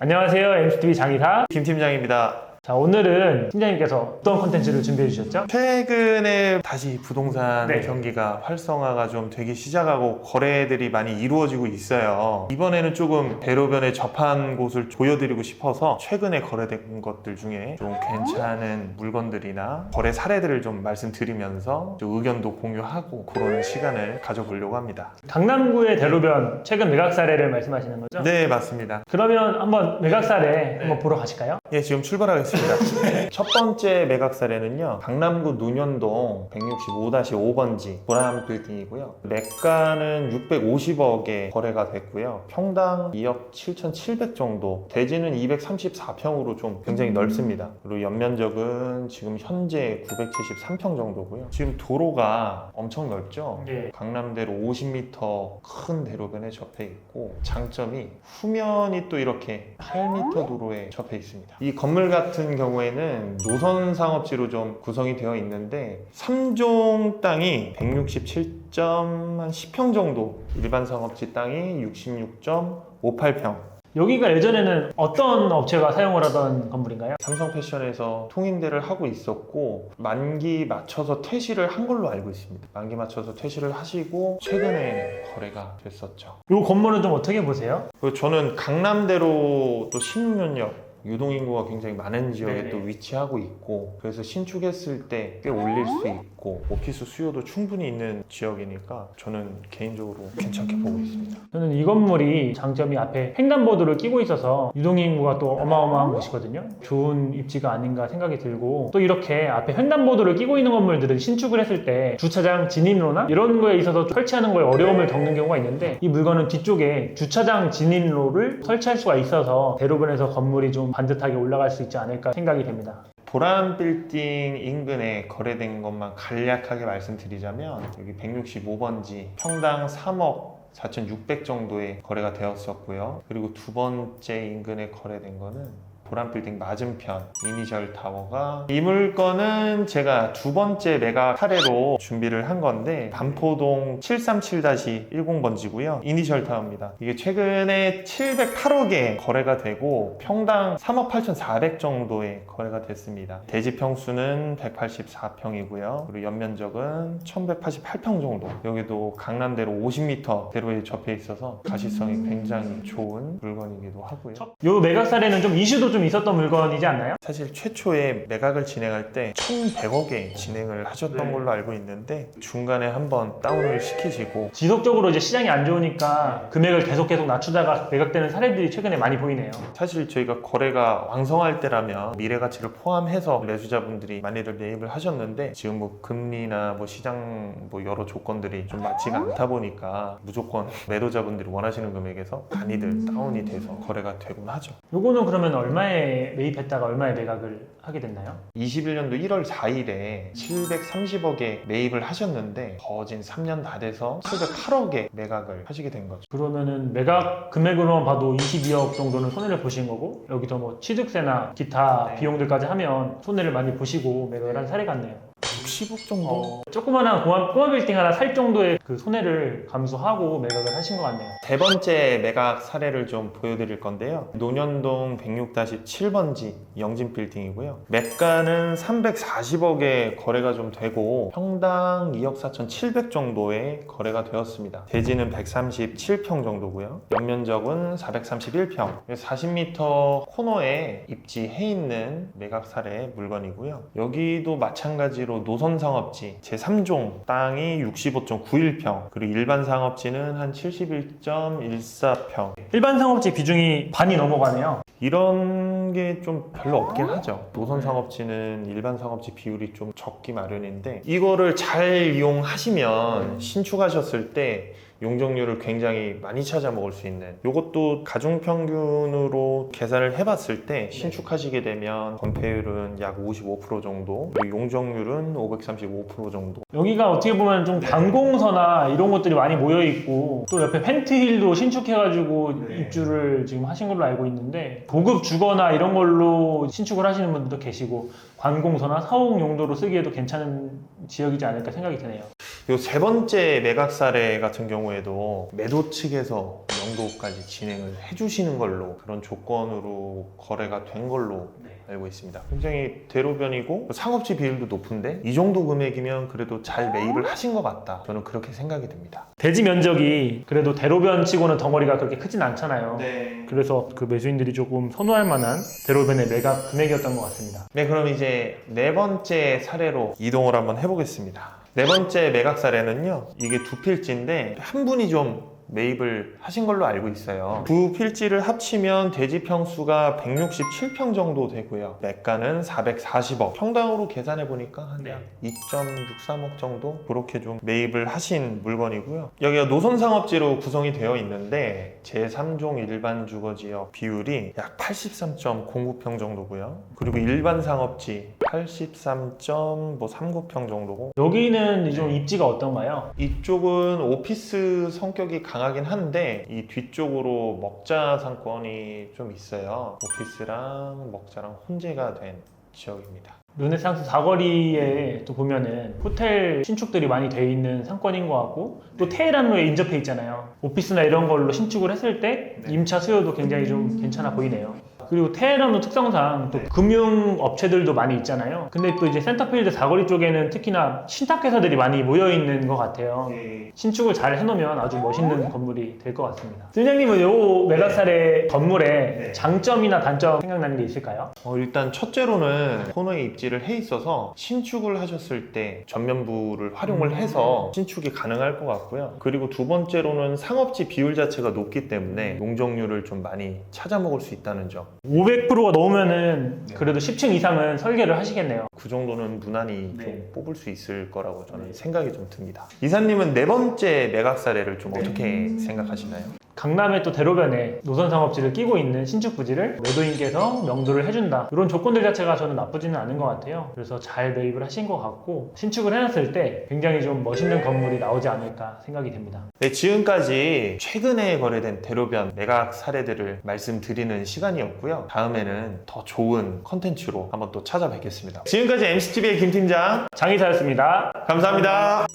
안녕하세요. MCTV 장이사 김 팀장입니다. 자, 오늘은 팀장님께서 어떤 컨텐츠를 준비해 주셨죠? 최근에 다시 부동산 네. 경기가 활성화가 좀 되기 시작하고 거래들이 많이 이루어지고 있어요. 이번에는 조금 대로변에 접한 곳을 보여드리고 싶어서 최근에 거래된 것들 중에 좀 괜찮은 물건들이나 거래 사례들을 좀 말씀드리면서 좀 의견도 공유하고 그런 시간을 가져보려고 합니다. 강남구의 대로변 최근 매각 사례를 말씀하시는 거죠? 네, 맞습니다. 그러면 한번 매각 사례 한번 보러 가실까요? 예, 지금 출발하겠습니다. 첫 번째 매각 사례는요, 강남구 논현동 165-5번지 보람 빌딩이고요. 매가는 650억에 거래가 됐고요. 평당 2억 7,700 정도, 대지는 234평으로 좀 굉장히 넓습니다. 그리고 연면적은 지금 현재 973평 정도고요. 지금 도로가 엄청 넓죠? 네. 강남대로 50m 큰 대로변에 접해 있고, 장점이 후면이 또 이렇게 8m 도로에 접해 있습니다. 이 건물 같은 경우에는 노선 상업지로 좀 구성이 되어 있는데 3종 땅이 167.10평 정도, 일반 상업지 땅이 66.58평. 여기가 예전에는 어떤 업체가 사용을 하던 건물인가요? 삼성패션에서 통임대를 하고 있었고 만기 맞춰서 퇴실을 한 걸로 알고 있습니다. 만기 맞춰서 퇴실을 하시고 최근에 거래가 됐었죠. 이 건물은 좀 어떻게 보세요? 그리고 저는 강남대로 또 신논역 유동인구가 굉장히 많은 지역에 네네. 또 위치하고 있고, 그래서 신축했을 때 꽤 올릴 수 있고 오피스 수요도 충분히 있는 지역이니까 저는 개인적으로 괜찮게 보고 있습니다. 저는 이 건물이 장점이 앞에 횡단보도를 끼고 있어서 유동인구가 또 어마어마한 곳이거든요. 좋은 입지가 아닌가 생각이 들고, 또 이렇게 앞에 횡단보도를 끼고 있는 건물들은 신축을 했을 때 주차장 진입로나 이런 거에 있어서 설치하는 거에 어려움을 겪는 경우가 있는데, 이 물건은 뒤쪽에 주차장 진입로를 설치할 수가 있어서 대로변에서 건물이 좀 반듯하게 올라갈 수 있지 않을까 생각이 됩니다. 보람 빌딩 인근에 거래된 것만 간략하게 말씀드리자면, 여기 165번지 평당 3억 4,600 정도의 거래가 되었었고요. 그리고 두 번째 인근에 거래된 거는 보람빌딩 맞은편 이니셜 타워가, 이 물건은 제가 두 번째 매각 사례로 준비를 한 건데 반포동 737-10번지고요. 이니셜 타워입니다. 이게 최근에 708억에 거래가 되고 평당 3억 8,400 정도의 거래가 됐습니다. 대지 평수는 184평이고요. 그리고 연면적은 1,188평 정도. 여기도 강남대로 50m 대로에 접해 있어서 가시성이 굉장히 좋은 물건이기도 하고요. 이 매각 사례는 좀 이슈도 좀 있었던 물건이지 않나요? 사실 최초에 매각을 진행할 때 1,100억에 진행을 하셨던 네. 걸로 알고 있는데, 중간에 한번 다운을 시키시고 지속적으로 이제 시장이 안 좋으니까 금액을 계속 낮추다가 매각되는 사례들이 최근에 많이 보이네요. 사실 저희가 거래가 왕성할 때라면 미래 가치를 포함해서 매수자분들이 많이들 매입을 하셨는데, 지금 뭐 금리나 뭐 시장 뭐 여러 조건들이 좀 맞지가 않다 보니까 무조건 매도자분들이 원하시는 금액에서 많이들 다운이 돼서 거래가 되곤 하죠. 요거는 그러면 얼마에 매입했다가 얼마에 매각을 하게 됐나요? 21년도 1월 4일에 730억에 매입을 하셨는데 거진 3년 다 돼서 708억에 매각을 하시게 된 거죠. 그러면은 매각 금액으로만 봐도 22억 정도는 손해를 보신 거고, 여기서 뭐 취득세나 기타 네. 비용들까지 하면 손해를 많이 보시고 매각을 한 사례 같네요. 60억 정도? 조그마한 꼬마 빌딩 하나 살 정도의 그 손해를 감수하고 매각을 하신 것 같네요. 세 번째 매각 사례를 좀 보여드릴 건데요. 논현동 106-7번지 영진 빌딩이고요. 매가는 340억에 거래가 좀 되고 평당 2억 4,700 정도의 거래가 되었습니다. 대지는 137평 정도고요. 연면적은 431평. 40m 코너에 입지해 있는 매각 사례 물건이고요. 여기도 마찬가지로 노선 상업지 제3종 땅이 65.91평, 그리고 일반 상업지는 한 71.14평. 일반 상업지 비중이 반이 넘어가네요. 이런 게 좀 별로 없긴 하죠. 노선 상업지는 일반 상업지 비율이 좀 적기 마련인데, 이거를 잘 이용하시면 신축하셨을 때 용적률을 굉장히 많이 찾아 먹을 수 있는, 이것도 가중평균으로 계산을 해봤을 때 신축하시게 되면 건폐율은 약 55% 정도, 그리고 용적률은 535% 정도. 여기가 어떻게 보면 좀 관공서나 이런 것들이 많이 모여있고, 또 옆에 펜트힐도 신축해가지고 입주를 지금 하신 걸로 알고 있는데, 고급 주거나 이런 걸로 신축을 하시는 분들도 계시고 관공서나 사옥 용도로 쓰기에도 괜찮은 지역이지 않을까 생각이 드네요. 요 세 번째 매각 사례 같은 경우에도 매도 측에서 명도까지 진행을 해주시는 걸로 그런 조건으로 거래가 된 걸로 알고 있습니다. 굉장히 대로변이고 상업지 비율도 높은데 이 정도 금액이면 그래도 잘 매입을 하신 것 같다. 저는 그렇게 생각이 듭니다. 대지 면적이 그래도 대로변 치고는 덩어리가 그렇게 크진 않잖아요. 네. 그래서 그 매수인들이 조금 선호할 만한 대로변의 매각 금액이었던 것 같습니다. 네, 그럼 이제 네 번째 사례로 이동을 한번 해보겠습니다. 네 번째 매각 사례는요, 이게 두 필지인데 한 분이 좀 매입을 하신 걸로 알고 있어요. 두 필지를 합치면 대지 평수가 167평 정도 되고요. 매가는 440억. 평당으로 계산해 보니까 한 2.63억 정도 그렇게 좀 매입을 하신 물건이고요. 여기가 노선상업지로 구성이 되어 있는데 제3종 일반 주거지역 비율이 약 83.09평 정도고요. 그리고 일반 상업지 83.39평 정도고, 여기는 좀 입지가 어떤가요? 이쪽은 오피스 성격이 강하긴 한데 이 뒤쪽으로 먹자 상권이 좀 있어요. 오피스랑 먹자랑 혼재가 된 지역입니다. 르네상스 사거리에 또 보면은 호텔 신축들이 많이 돼 있는 상권인 것 같고, 또 테헤란로에 인접해 있잖아요. 오피스나 이런 걸로 신축을 했을 때 임차 수요도 굉장히 좀 괜찮아 보이네요. 그리고 테헤란로 특성상 또 금융 업체들도 많이 있잖아요. 근데 또 이제 센터필드 사거리 쪽에는 특히나 신탁회사들이 많이 모여 있는 것 같아요. 신축을 잘 해놓으면 아주 멋있는 건물이 될 것 같습니다. 팀장님은 이 매각 사례 건물의 장점이나 단점 생각나는 게 있을까요? 일단 첫째로는 코너에 입지를 해 있어서 신축을 하셨을 때 전면부를 활용을 해서 신축이 가능할 것 같고요. 그리고 두 번째로는 상업지 비율 자체가 높기 때문에 농정률을 좀 많이 찾아먹을 수 있다는 점. 500%가 넘으면은 그래도 10층 이상은 설계를 하시겠네요. 그 정도는 무난히 좀 뽑을 수 있을 거라고 저는 생각이 좀 듭니다. 이사님은 네 번째 매각 사례를 좀 어떻게 생각하시나요? 강남의 또 대로변에 노선상업지를 끼고 있는 신축 부지를 매도인께서 명도를 해준다. 이런 조건들 자체가 저는 나쁘지는 않은 것 같아요. 그래서 잘 매입을 하신 것 같고, 신축을 해놨을 때 굉장히 좀 멋있는 건물이 나오지 않을까 생각이 됩니다. 네, 지금까지 최근에 거래된 대로변 매각 사례들을 말씀드리는 시간이었고요. 다음에는 더 좋은 컨텐츠로 한번 또 찾아뵙겠습니다. 지금까지 MCTV의 김 팀장 장이사였습니다. 감사합니다.